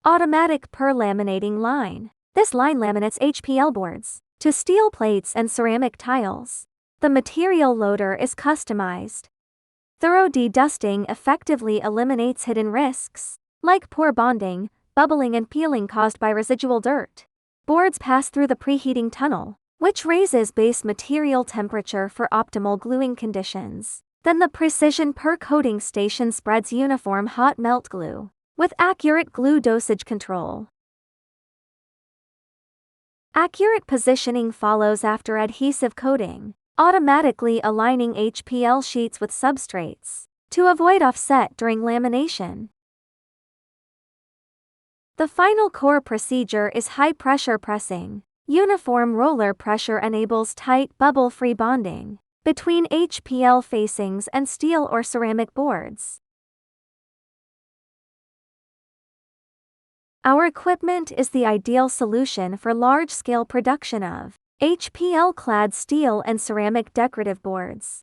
Automatic per-laminating line. This line laminates HPL boards to steel plates and ceramic tiles. The material loader is customized. Thorough de-dusting effectively eliminates hidden risks, like poor bonding, bubbling and peeling caused by residual dirt. Boards pass through the preheating tunnel, which raises base material temperature for optimal gluing conditions. Then the precision per-coating station spreads uniform hot melt glue, with accurate glue dosage control. Accurate positioning follows after adhesive coating, automatically aligning HPL sheets with substrates to avoid offset during lamination. The final core procedure is high-pressure pressing. Uniform roller pressure enables tight, bubble-free bonding between HPL facings and steel or ceramic boards. Our equipment is the ideal solution for large-scale production of HPL-clad steel and ceramic decorative boards.